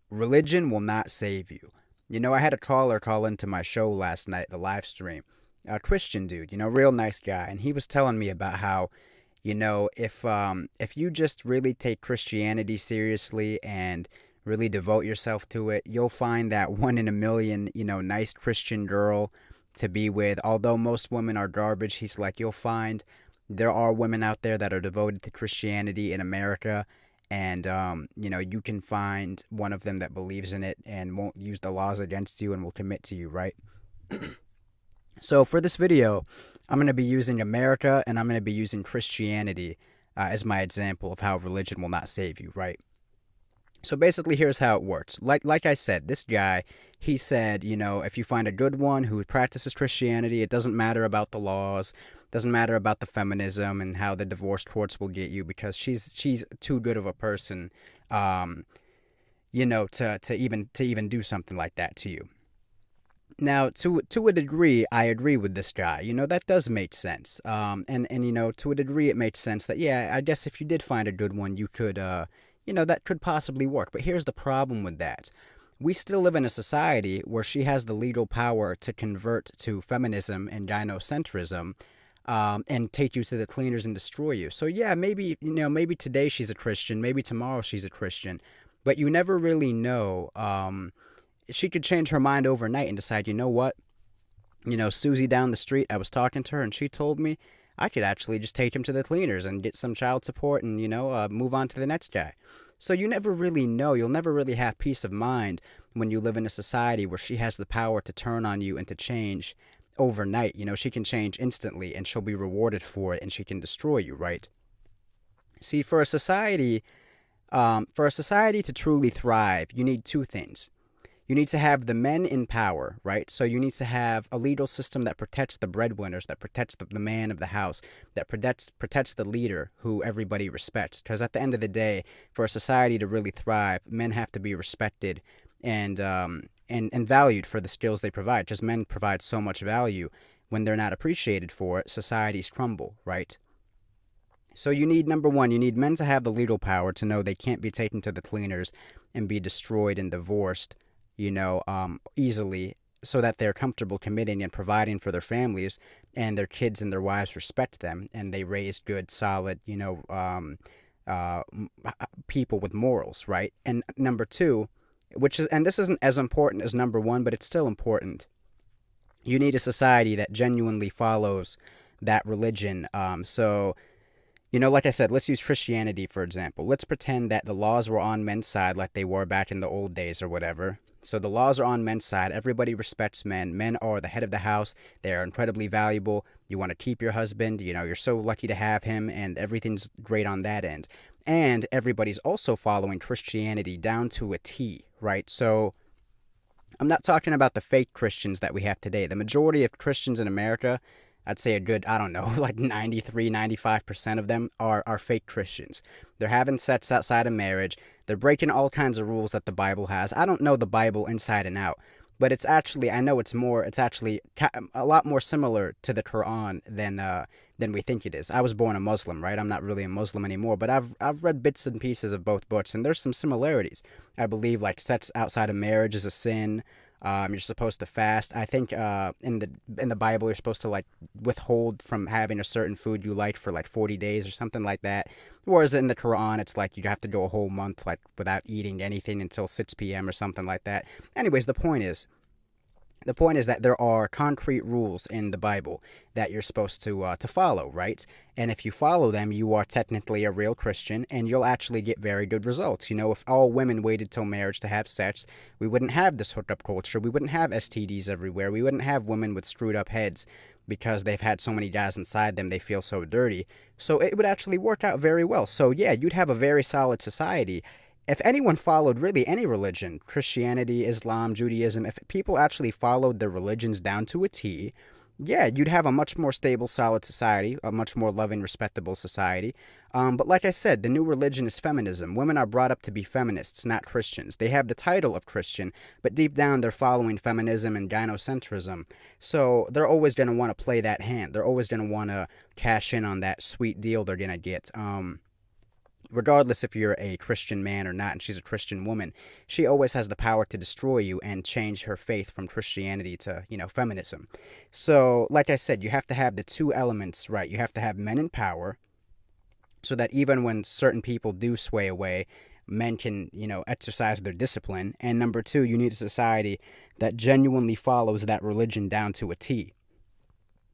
Religion will not save you. I had a caller call into my show last night, the live stream. A Christian dude, real nice guy, and he was telling me about how, if you just really take Christianity seriously and really devote yourself to it, you'll find that one in a million, nice Christian girl to be with. Although most women are garbage, he's like, you'll find there are women out there that are devoted to Christianity in America, and you can find one of them that believes in it and won't use the laws against you and will commit to you, right? So for this video, I'm going to be using America and I'm going to be using Christianity as my example of how religion will not save you, right? So basically, here's how it works. Like I said, this guy, he said, if you find a good one who practices Christianity, it doesn't matter about the laws, doesn't matter about the feminism and how the divorce courts will get you, because she's too good of a person, to even do something like that to you. Now, to a degree, I agree with this guy. That does make sense. And to a degree, it makes sense that, yeah, I guess if you did find a good one, you could, that could possibly work. But here's the problem with that. We still live in a society where she has the legal power to convert to feminism and gynocentrism, and take you to the cleaners and destroy you. So yeah, maybe today she's a Christian, maybe tomorrow she's a Christian, but you never really know. She could change her mind overnight and decide, you know what? Susie down the street, I was talking to her and she told me I could actually just take him to the cleaners and get some child support and, move on to the next guy. So you never really know. You'll never really have peace of mind when you live in a society where she has the power to turn on you and to change overnight. She can change instantly and she'll be rewarded for it and she can destroy you, right? See, for a society to truly thrive, you need two things. You need to have the men in power, right? So you need to have a legal system that protects the breadwinners, that protects the man of the house, that protects the leader who everybody respects. Because at the end of the day, for a society to really thrive, men have to be respected and valued for the skills they provide. Because men provide so much value. When they're not appreciated for it, societies crumble, right? So you need, number one, you need men to have the legal power to know they can't be taken to the cleaners and be destroyed and divorced, easily, so that they're comfortable committing and providing for their families, and their kids and their wives respect them and they raise good, solid, uh, people with morals, right? And number two, and this isn't as important as number one, but it's still important. You need a society that genuinely follows that religion. Like I said, let's use Christianity for example. Let's pretend that the laws were on men's side like they were back in the old days or whatever. So the laws are on men's side. Everybody respects men. Men are the head of the house. They are incredibly valuable. You want to keep your husband. You're so lucky to have him, and everything's great on that end. And everybody's also following Christianity down to a T, right? So I'm not talking about the fake Christians that we have today. The majority of Christians in America, I'd say a good, I don't know, like 93, 95% of them are fake Christians. They're having sex outside of marriage. They're breaking all kinds of rules that the Bible has. I don't know the Bible inside and out, but I know it's actually a lot more similar to the Quran than we think it is. I was born a Muslim, right? I'm not really a Muslim anymore, but I've read bits and pieces of both books, and there's some similarities. I believe like sex outside of marriage is a sin. You're supposed to fast. I think in the Bible you're supposed to like withhold from having a certain food you like for like 40 days or something like that. Whereas in the Quran it's like you have to go a whole month like without eating anything until 6 p.m. or something like that. Anyways, the point is that there are concrete rules in the Bible that you're supposed to follow, right? And if you follow them, you are technically a real Christian, and you'll actually get very good results. If all women waited till marriage to have sex, we wouldn't have this hookup culture. We wouldn't have STDs everywhere. We wouldn't have women with screwed up heads because they've had so many guys inside them they feel so dirty. So it would actually work out very well. So yeah, you'd have a very solid society if anyone followed really any religion, Christianity, Islam, Judaism, if people actually followed their religions down to a T, yeah, you'd have a much more stable, solid society, a much more loving, respectable society. But like I said, the new religion is feminism. Women are brought up to be feminists, not Christians. They have the title of Christian, but deep down they're following feminism and gynocentrism. So they're always going to want to play that hand. They're always going to want to cash in on that sweet deal they're going to get. regardless if you're a Christian man or not, and she's a Christian woman, she always has the power to destroy you and change her faith from Christianity to, feminism. So, like I said, you have to have the two elements, right? You have to have men in power so that even when certain people do sway away, men can, exercise their discipline. And number two, you need a society that genuinely follows that religion down to a T.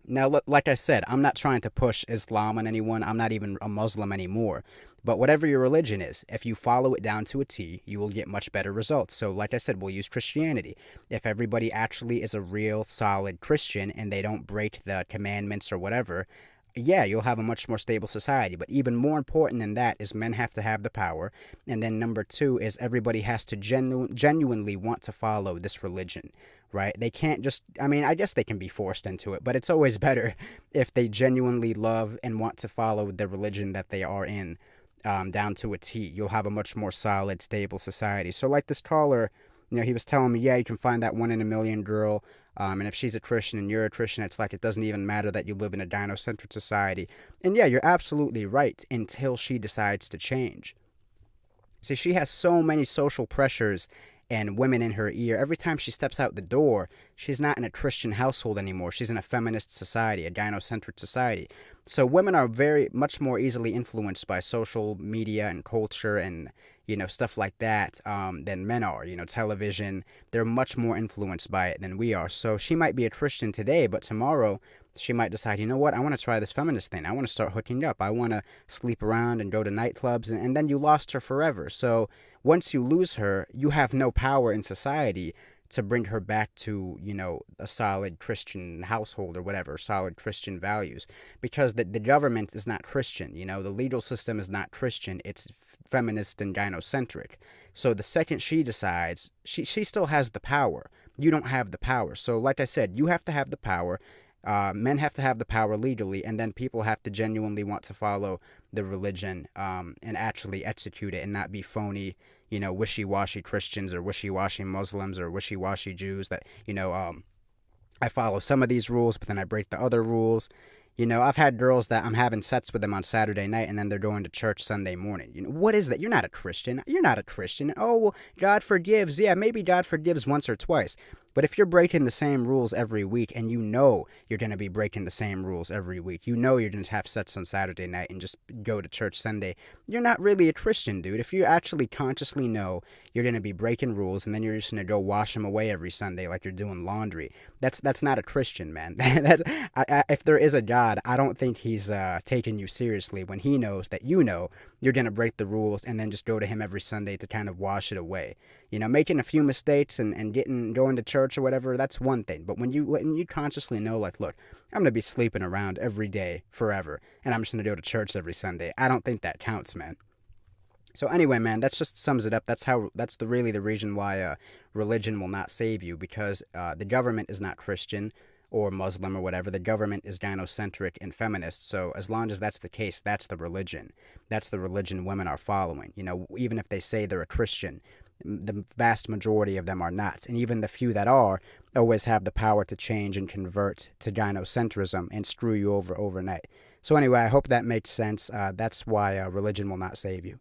Now, look, like I said, I'm not trying to push Islam on anyone. I'm not even a Muslim anymore. But whatever your religion is, if you follow it down to a T, you will get much better results. So, like I said, we'll use Christianity. If everybody actually is a real solid Christian and they don't break the commandments or whatever, yeah, you'll have a much more stable society. But even more important than that is men have to have the power. And then number two is everybody has to genuinely want to follow this religion, right? They can't just, I mean, I guess they can be forced into it, but it's always better if they genuinely love and want to follow the religion that they are in, down to a T. You'll have a much more solid, stable society. So like this caller, he was telling me, yeah, you can find that 1 in a million girl. And if she's a Christian and you're a Christian, it's like it doesn't even matter that you live in a gynocentric society. And yeah, you're absolutely right until she decides to change. See, she has so many social pressures and women in her ear. Every time she steps out the door, she's not in a Christian household anymore. She's in a feminist society, a gynocentric society. So women are very much more easily influenced by social media and culture and stuff like that, than men are. Television, they're much more influenced by it than we are. So she might be a Christian today, but tomorrow she might decide, you know what, I want to try this feminist thing. I want to start hooking up. I want to sleep around and go to nightclubs, and then you lost her forever. So once you lose her, you have no power in society to bring her back to, a solid Christian household or whatever, solid Christian values. Because the government is not Christian, the legal system is not Christian, it's feminist and gynocentric. So the second she decides, she still has the power. You don't have the power. So like I said, you have to have the power. Men have to have the power legally, and then people have to genuinely want to follow the religion, and actually execute it and not be phony, wishy-washy Christians or wishy-washy Muslims or wishy-washy Jews that, I follow some of these rules, but then I break the other rules. I've had girls that I'm having sets with them on Saturday night, and then they're going to church Sunday morning. What is that? You're not a Christian. You're not a Christian. Oh, well, God forgives. Yeah, maybe God forgives once or twice. But if you're breaking the same rules every week, and you're going to be breaking the same rules every week, you're going to have sets on Saturday night and just go to church Sunday, you're not really a Christian, dude. If you actually consciously know you're going to be breaking rules, and then you're just going to go wash them away every Sunday like you're doing laundry, that's not a Christian, man. If there is a God, I don't think he's taking you seriously when he knows that you're going to break the rules and then just go to him every Sunday to kind of wash it away. Making a few mistakes and going to church or whatever, that's one thing. But when you consciously know, like, look, I'm going to be sleeping around every day forever, and I'm just going to go to church every Sunday, I don't think that counts, man. So anyway, man, that just sums it up. That's really the reason why religion will not save you, because the government is not Christian or Muslim or whatever. The government is gynocentric and feminist. So as long as that's the case, that's the religion. That's the religion women are following. Even if they say they're a Christian, the vast majority of them are not. And even the few that are always have the power to change and convert to gynocentrism and screw you over overnight. So anyway, I hope that makes sense. That's why religion will not save you.